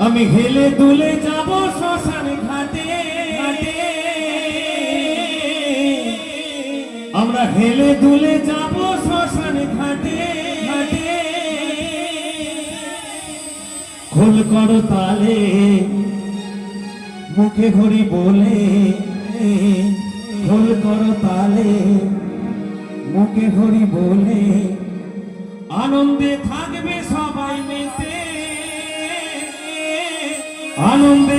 আমি হেলে দুলে যাব শ্মশান ঘাটে, আমরা হেলে দুলে যাব শ্মশান ঘাটে। খোল করো তালে মুখে হরি বলে, খোল করো তালে মুখে হরি বলে, আনন্দে থাকবে সবাই মেতে, আনন্দে